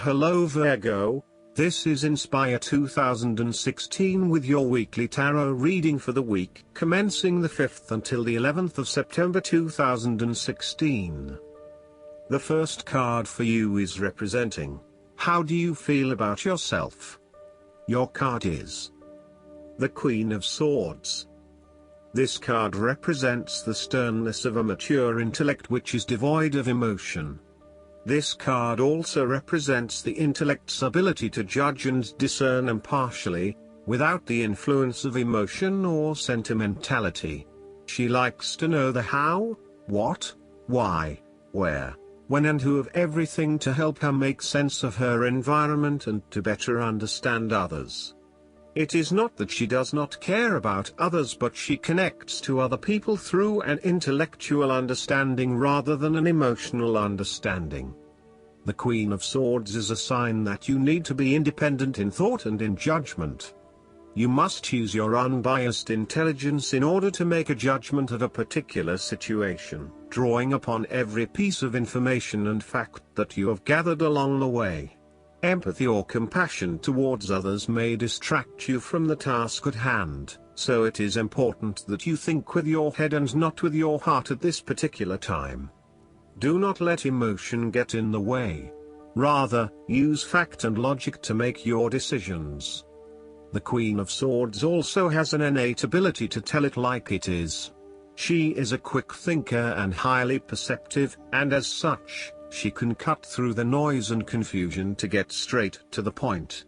Hello Virgo, this is Inspire 2016 with your weekly tarot reading for the week commencing the 5th until the 11th of September 2016. The first card for you is representing, how do you feel about yourself? Your card is the Queen of Swords. This card represents the sternness of a mature intellect which is devoid of emotion. This card also represents the intellect's ability to judge and discern impartially, without the influence of emotion or sentimentality. She likes to know the how, what, why, where, when and who of everything to help her make sense of her environment and to better understand others. It is not that she does not care about others, but she connects to other people through an intellectual understanding rather than an emotional understanding. The Queen of Swords is a sign that you need to be independent in thought and in judgment. You must use your unbiased intelligence in order to make a judgment of a particular situation, drawing upon every piece of information and fact that you have gathered along the way. Empathy or compassion towards others may distract you from the task at hand, so it is important that you think with your head and not with your heart at this particular time. Do not let emotion get in the way. Rather, use fact and logic to make your decisions. The Queen of Swords also has an innate ability to tell it like it is. She is a quick thinker and highly perceptive, and as such, she can cut through the noise and confusion to get straight to the point.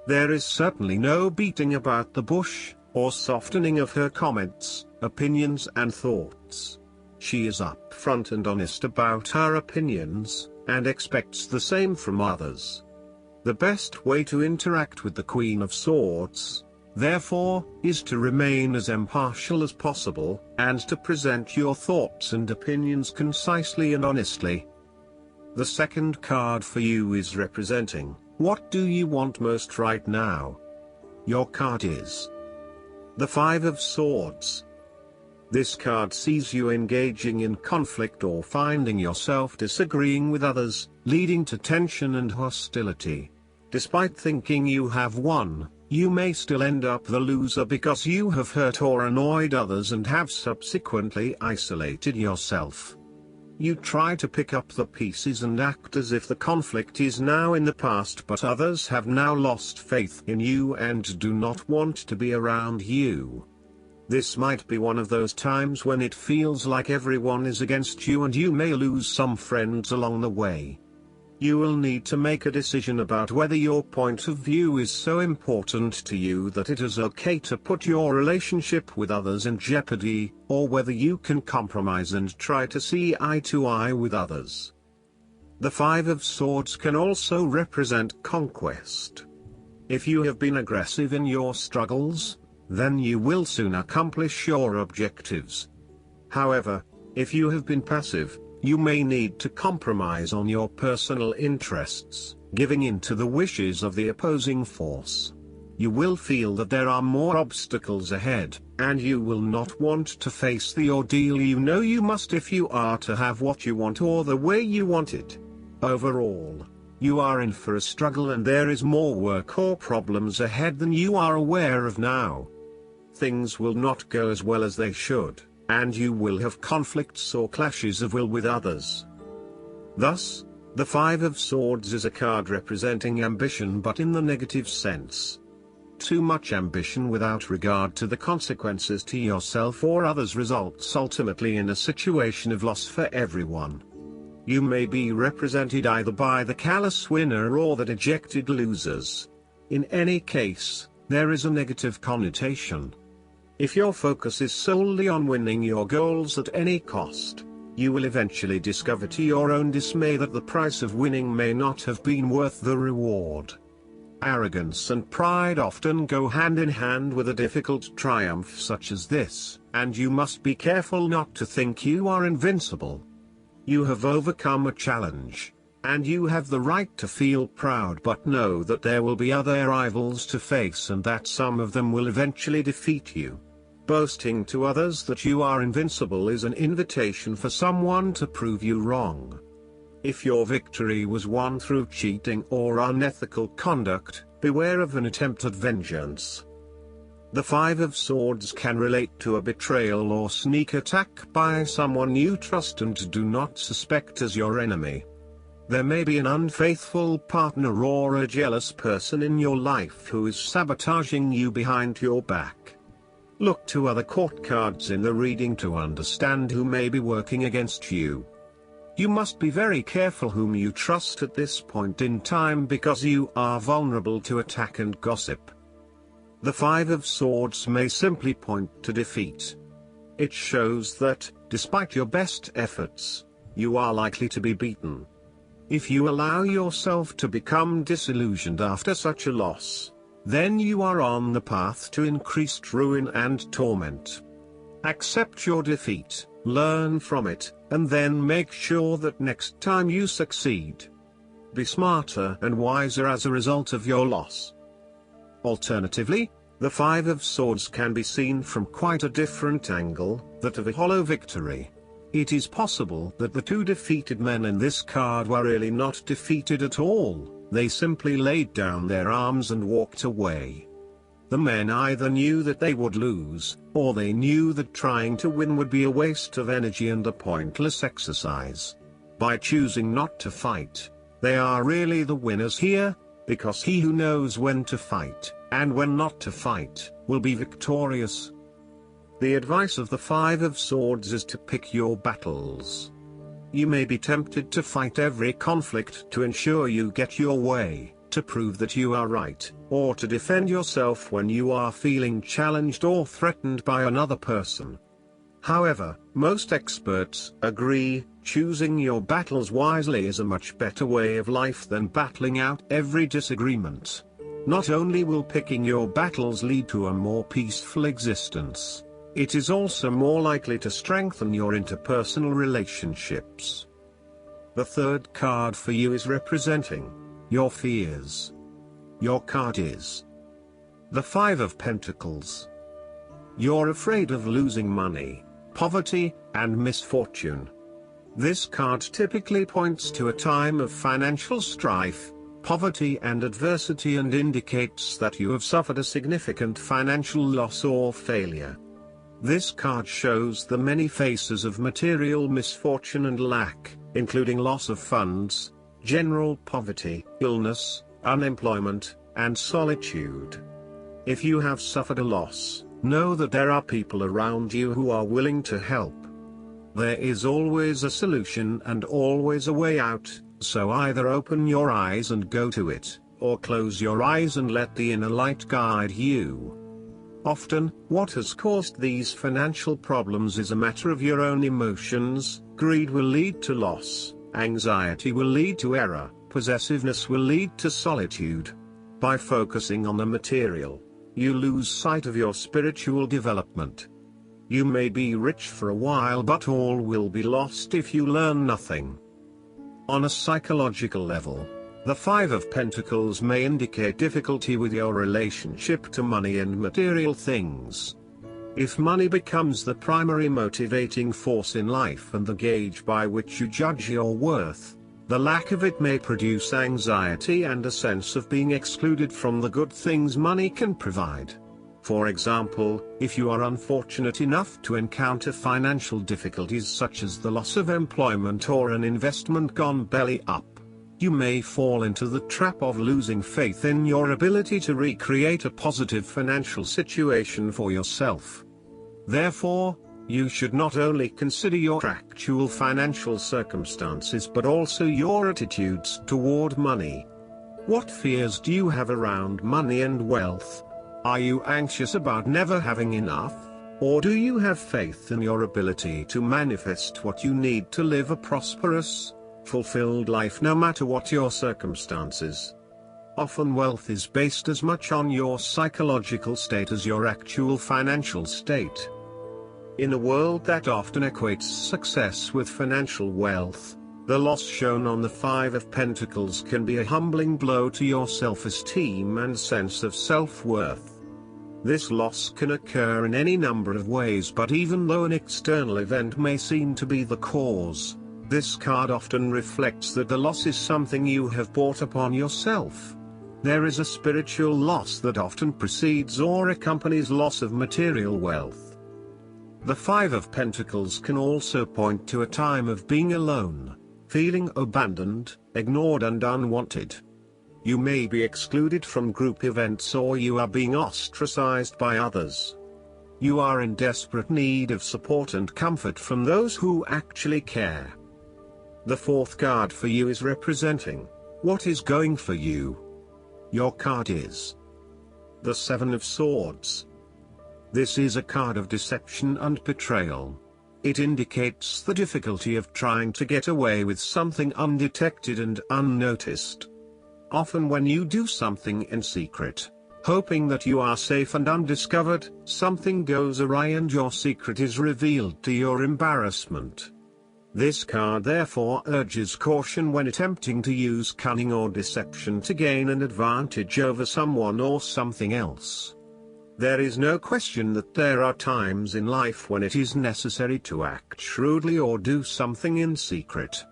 There is certainly no beating about the bush, or softening of her comments, opinions and thoughts. She is upfront and honest about her opinions, and expects the same from others. The best way to interact with the Queen of Swords, therefore, is to remain as impartial as possible, and to present your thoughts and opinions concisely and honestly. The second card for you is representing, what do you want most right now? Your card is the Five of Swords. This card sees you engaging in conflict or finding yourself disagreeing with others, leading to tension and hostility. Despite thinking you have won, you may still end up the loser because you have hurt or annoyed others and have subsequently isolated yourself. You try to pick up the pieces and act as if the conflict is now in the past, but others have now lost faith in you and do not want to be around you. This might be one of those times when it feels like everyone is against you and you may lose some friends along the way. You will need to make a decision about whether your point of view is so important to you that it is okay to put your relationship with others in jeopardy, or whether you can compromise and try to see eye to eye with others. The Five of Swords can also represent conquest. If you have been aggressive in your struggles, then you will soon accomplish your objectives. However, if you have been passive, you may need to compromise on your personal interests, giving in to the wishes of the opposing force. You will feel that there are more obstacles ahead, and you will not want to face the ordeal you know you must if you are to have what you want or the way you want it. Overall, you are in for a struggle and there is more work or problems ahead than you are aware of now. Things will not go as well as they should, and you will have conflicts or clashes of will with others. Thus, the Five of Swords is a card representing ambition but in the negative sense. too much ambition without regard to the consequences to yourself or others results ultimately in a situation of loss for everyone. You may be represented either by the callous winner or the dejected losers. In any case, there is a negative connotation. If your focus is solely on winning your goals at any cost, you will eventually discover to your own dismay that the price of winning may not have been worth the reward. Arrogance and pride often go hand in hand with a difficult triumph such as this, and you must be careful not to think you are invincible. You have overcome a challenge, and you have the right to feel proud, but know that there will be other rivals to face and that some of them will eventually defeat you. Boasting to others that you are invincible is an invitation for someone to prove you wrong. If your victory was won through cheating or unethical conduct, beware of an attempt at vengeance. The Five of Swords can relate to a betrayal or sneak attack by someone you trust and do not suspect as your enemy. There may be an unfaithful partner or a jealous person in your life who is sabotaging you behind your back. Look to other court cards in the reading to understand who may be working against you. You must be very careful whom you trust at this point in time because you are vulnerable to attack and gossip. The Five of Swords may simply point to defeat. It shows that, despite your best efforts, you are likely to be beaten. If you allow yourself to become disillusioned after such a loss, then you are on the path to increased ruin and torment. Accept your defeat, learn from it, and then make sure that next time you succeed. Be smarter and wiser as a result of your loss. Alternatively, the Five of Swords can be seen from quite a different angle, that of a hollow victory. It is possible that the two defeated men in this card were really not defeated at all. They simply laid down their arms and walked away. The men either knew that they would lose, or they knew that trying to win would be a waste of energy and a pointless exercise. By choosing not to fight, they are really the winners here, because he who knows when to fight, and when not to fight, will be victorious. The advice of the Five of Swords is to pick your battles. You may be tempted to fight every conflict to ensure you get your way, to prove that you are right, or to defend yourself when you are feeling challenged or threatened by another person. However, most experts agree, choosing your battles wisely is a much better way of life than battling out every disagreement. Not only will picking your battles lead to a more peaceful existence, it is also more likely to strengthen your interpersonal relationships. The third card for you is representing your fears. Your card is the Five of Pentacles. You're afraid of losing money, poverty, and misfortune. This card typically points to a time of financial strife, poverty and adversity, and indicates that you have suffered a significant financial loss or failure. This card shows the many faces of material misfortune and lack, including loss of funds, general poverty, illness, unemployment, and solitude. If you have suffered a loss, know that there are people around you who are willing to help. There is always a solution and always a way out, so either open your eyes and go to it, or close your eyes and let the inner light guide you. Often, what has caused these financial problems is a matter of your own emotions. Greed will lead to loss, anxiety will lead to error, possessiveness will lead to solitude. By focusing on the material, you lose sight of your spiritual development. You may be rich for a while, but all will be lost if you learn nothing. On a psychological level, the Five of Pentacles may indicate difficulty with your relationship to money and material things. If money becomes the primary motivating force in life and the gauge by which you judge your worth, the lack of it may produce anxiety and a sense of being excluded from the good things money can provide. For example, if you are unfortunate enough to encounter financial difficulties such as the loss of employment or an investment gone belly up, You may fall into the trap of losing faith in your ability to recreate a positive financial situation for yourself. Therefore, you should not only consider your actual financial circumstances but also your attitudes toward money. What fears do you have around money and wealth? Are you anxious about never having enough, or do you have faith in your ability to manifest what you need to live a prosperous, fulfilled life no matter what your circumstances? Often wealth is based as much on your psychological state as your actual financial state. In a world that often equates success with financial wealth, the loss shown on the Five of Pentacles can be a humbling blow to your self-esteem and sense of self-worth. This loss can occur in any number of ways, but even though an external event may seem to be the cause, this card often reflects that the loss is something you have brought upon yourself. There is a spiritual loss that often precedes or accompanies loss of material wealth. The Five of Pentacles can also point to a time of being alone, feeling abandoned, ignored and unwanted. You may be excluded from group events or you are being ostracized by others. You are in desperate need of support and comfort from those who actually care. The fourth card for you is representing what is going for you. Your card is the Seven of Swords. This is a card of deception and betrayal. It indicates the difficulty of trying to get away with something undetected and unnoticed. Often when you do something in secret, hoping that you are safe and undiscovered, something goes awry and your secret is revealed to your embarrassment. This card therefore urges caution when attempting to use cunning or deception to gain an advantage over someone or something else. There is no question that there are times in life when it is necessary to act shrewdly or do something in secret.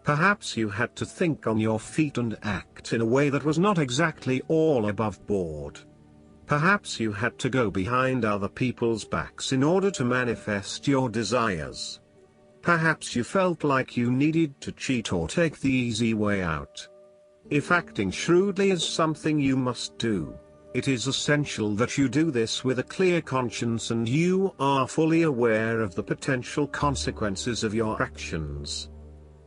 Perhaps you had to think on your feet and act in a way that was not exactly all above board. Perhaps you had to go behind other people's backs in order to manifest your desires. Perhaps you felt like you needed to cheat or take the easy way out. If acting shrewdly is something you must do, it is essential that you do this with a clear conscience and you are fully aware of the potential consequences of your actions.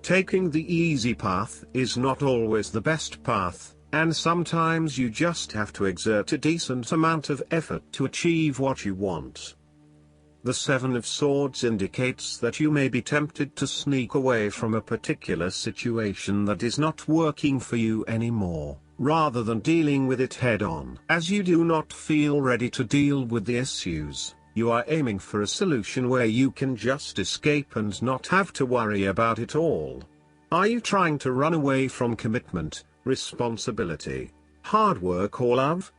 Taking the easy path is not always the best path, and sometimes you just have to exert a decent amount of effort to achieve what you want. The Seven of Swords indicates that you may be tempted to sneak away from a particular situation that is not working for you anymore, rather than dealing with it head-on. As you do not feel ready to deal with the issues, you are aiming for a solution where you can just escape and not have to worry about it all. Are you trying to run away from commitment, responsibility, hard work or love?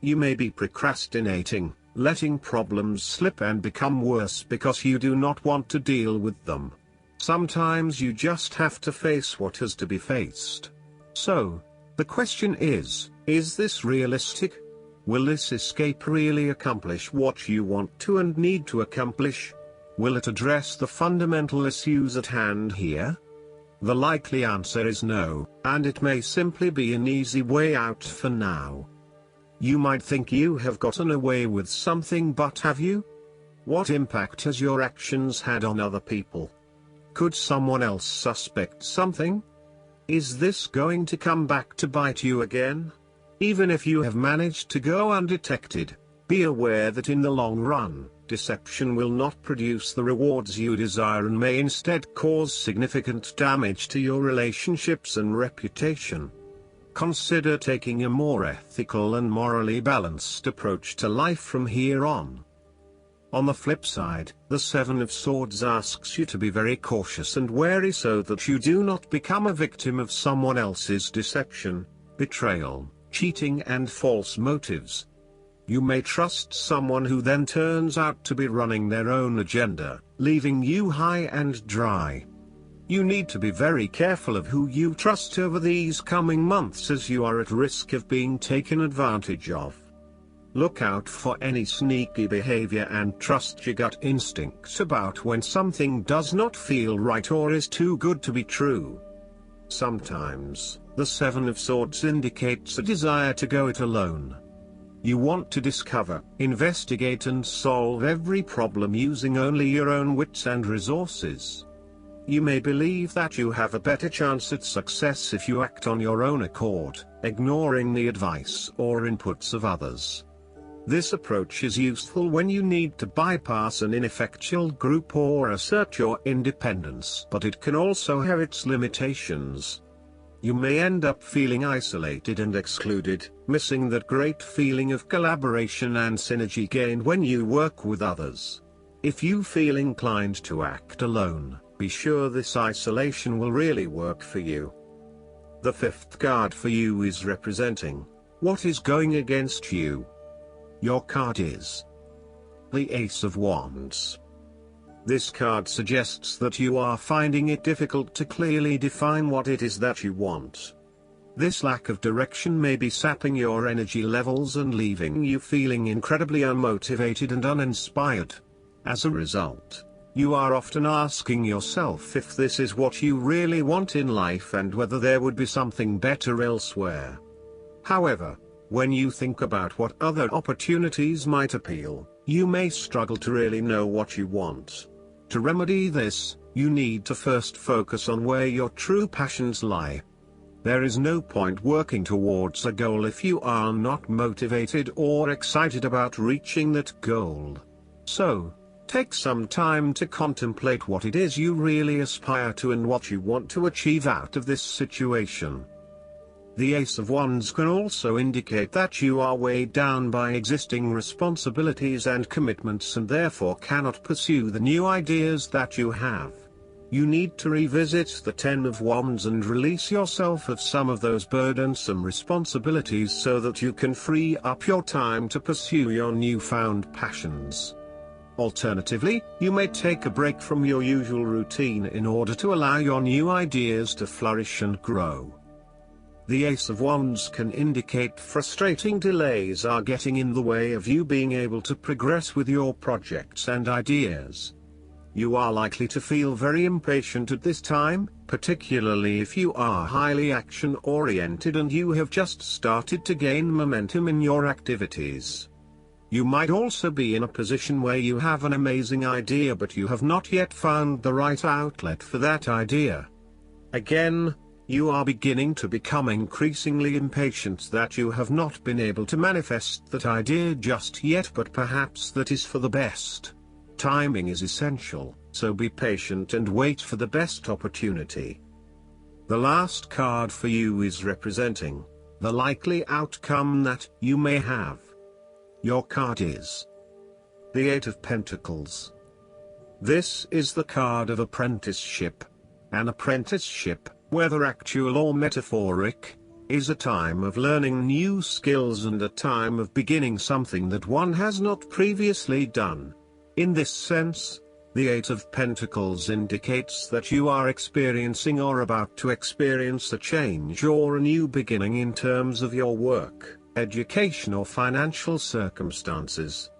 You may be procrastinating, letting problems slip and become worse because you do not want to deal with them. Sometimes you just have to face what has to be faced. So, the question is this realistic? Will this escape really accomplish what you want to and need to accomplish? Will it address the fundamental issues at hand here? The likely answer is no, and it may simply be an easy way out for now. You might think you have gotten away with something, but have you? What impact has your actions had on other people? Could someone else suspect something? Is this going to come back to bite you again? Even if you have managed to go undetected, be aware that in the long run, deception will not produce the rewards you desire and may instead cause significant damage to your relationships and reputation. Consider taking a more ethical and morally balanced approach to life from here on. On the flip side, the Seven of Swords asks you to be very cautious and wary so that you do not become a victim of someone else's deception, betrayal, cheating and false motives. You may trust someone who then turns out to be running their own agenda, leaving you high and dry. You need to be very careful of who you trust over these coming months, as you are at risk of being taken advantage of. Look out for any sneaky behavior and trust your gut instincts about when something does not feel right or is too good to be true. Sometimes, the Seven of Swords indicates a desire to go it alone. You want to discover, investigate and solve every problem using only your own wits and resources. You may believe that you have a better chance at success if you act on your own accord, ignoring the advice or inputs of others. This approach is useful when you need to bypass an ineffectual group or assert your independence, but it can also have its limitations. You may end up feeling isolated and excluded, missing that great feeling of collaboration and synergy gained when you work with others. If you feel inclined to act alone, be sure this isolation will really work for you. The fifth card for you is representing what is going against you. Your card is the Ace of Wands. This card suggests that you are finding it difficult to clearly define what it is that you want. This lack of direction may be sapping your energy levels and leaving you feeling incredibly unmotivated and uninspired. As a result, you are often asking yourself if this is what you really want in life and whether there would be something better elsewhere. However, when you think about what other opportunities might appeal, you may struggle to really know what you want. To remedy this, you need to first focus on where your true passions lie. There is no point working towards a goal if you are not motivated or excited about reaching that goal. So, take some time to contemplate what it is you really aspire to and what you want to achieve out of this situation. The Ace of Wands can also indicate that you are weighed down by existing responsibilities and commitments and therefore cannot pursue the new ideas that you have. You need to revisit the Ten of Wands and release yourself of some of those burdensome responsibilities so that you can free up your time to pursue your newfound passions. Alternatively, you may take a break from your usual routine in order to allow your new ideas to flourish and grow. The Ace of Wands can indicate frustrating delays are getting in the way of you being able to progress with your projects and ideas. You are likely to feel very impatient at this time, particularly if you are highly action-oriented and you have just started to gain momentum in your activities. You might also be in a position where you have an amazing idea but you have not yet found the right outlet for that idea. Again, you are beginning to become increasingly impatient that you have not been able to manifest that idea just yet, but perhaps that is for the best. Timing is essential, so be patient and wait for the best opportunity. The last card for you is representing the likely outcome that you may have. Your card is the Eight of Pentacles. This is the card of apprenticeship. An apprenticeship, whether actual or metaphoric, is a time of learning new skills and a time of beginning something that one has not previously done. In this sense, the Eight of Pentacles indicates that you are experiencing or about to experience a change or a new beginning in terms of your work, education or financial circumstances.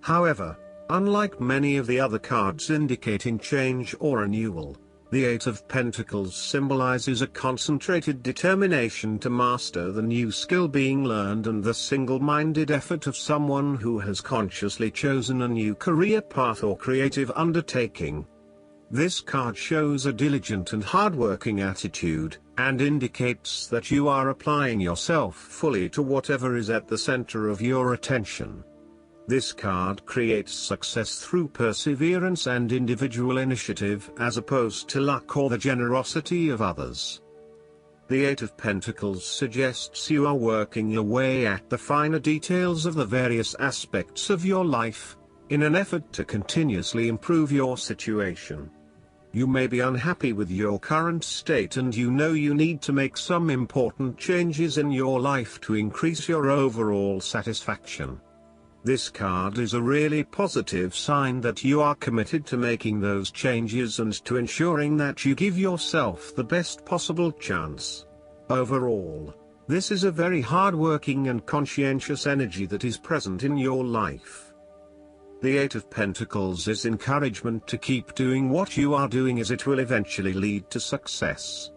However, unlike many of the other cards indicating change or renewal, the Eight of Pentacles symbolizes a concentrated determination to master the new skill being learned and the single-minded effort of someone who has consciously chosen a new career path or creative undertaking. This card shows a diligent and hard-working attitude, and indicates that you are applying yourself fully to whatever is at the center of your attention. This card creates success through perseverance and individual initiative as opposed to luck or the generosity of others. The Eight of Pentacles suggests you are working your way at the finer details of the various aspects of your life, in an effort to continuously improve your situation. You may be unhappy with your current state and you know you need to make some important changes in your life to increase your overall satisfaction. This card is a really positive sign that you are committed to making those changes and to ensuring that you give yourself the best possible chance. Overall, this is a very hard-working and conscientious energy that is present in your life. The Eight of Pentacles is encouragement to keep doing what you are doing as it will eventually lead to success.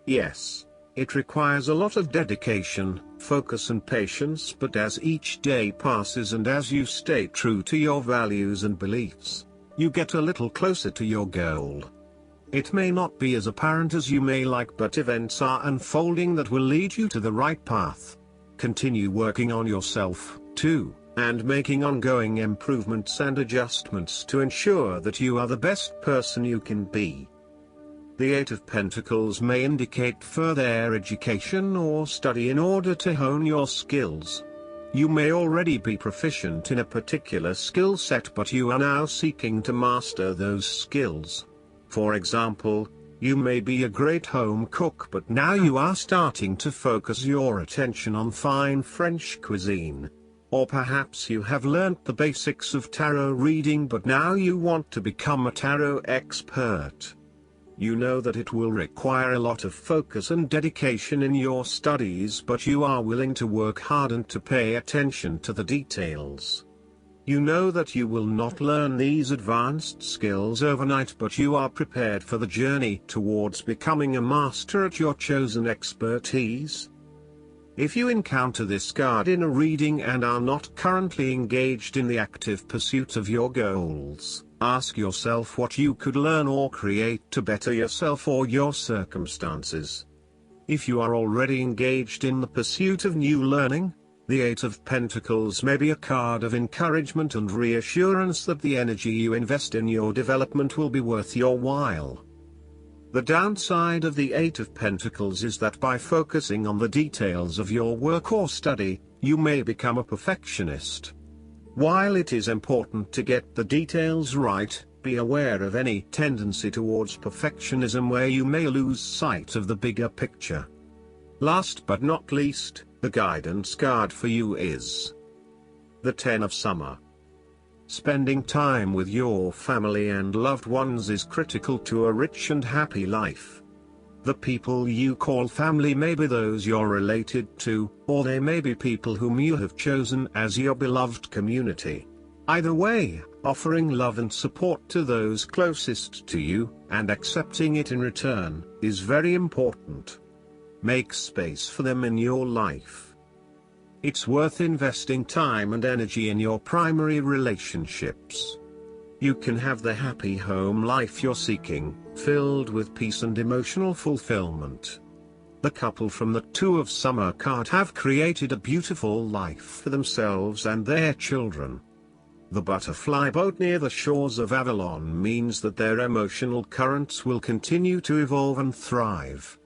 Yes, it requires a lot of dedication, focus and patience, but as each day passes and as you stay true to your values and beliefs, you get a little closer to your goal. It may not be as apparent as you may like, but events are unfolding that will lead you to the right path. Continue working on yourself, too, and making ongoing improvements and adjustments to ensure that you are the best person you can be. The Eight of Pentacles may indicate further education or study in order to hone your skills. You may already be proficient in a particular skill set, but you are now seeking to master those skills. For example, you may be a great home cook, but now you are starting to focus your attention on fine French cuisine. Or perhaps you have learnt the basics of tarot reading, but now you want to become a tarot expert. You know that it will require a lot of focus and dedication in your studies, but you are willing to work hard and to pay attention to the details. You know that you will not learn these advanced skills overnight, but you are prepared for the journey towards becoming a master at your chosen expertise. If you encounter this card in a reading and are not currently engaged in the active pursuit of your goals, ask yourself what you could learn or create to better yourself or your circumstances. If you are already engaged in the pursuit of new learning, the Eight of Pentacles may be a card of encouragement and reassurance that the energy you invest in your development will be worth your while. The downside of the Eight of Pentacles is that by focusing on the details of your work or study, you may become a perfectionist. While it is important to get the details right, be aware of any tendency towards perfectionism where you may lose sight of the bigger picture. Last but not least, the guidance card for you is the Ten of Summer. Spending time with your family and loved ones is critical to a rich and happy life. The people you call family may be those you're related to, or they may be people whom you have chosen as your beloved community. Either way, offering love and support to those closest to you, and accepting it in return, is very important. Make space for them in your life. It's worth investing time and energy in your primary relationships. You can have the happy home life you're seeking, filled with peace and emotional fulfillment. The couple from the Two of Summer card have created a beautiful life for themselves and their children. The butterfly boat near the shores of Avalon means that their emotional currents will continue to evolve and thrive.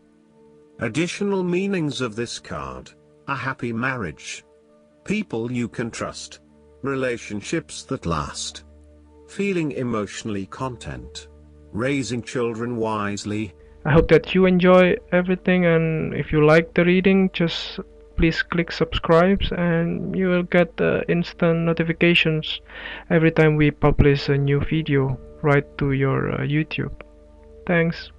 Additional meanings of this card: a happy marriage, people you can trust, relationships that last, feeling emotionally content, raising children wisely. I hope that you enjoy everything, and if you like the reading, just please click subscribe and you will get instant notifications every time we publish a new video right to your YouTube. Thanks.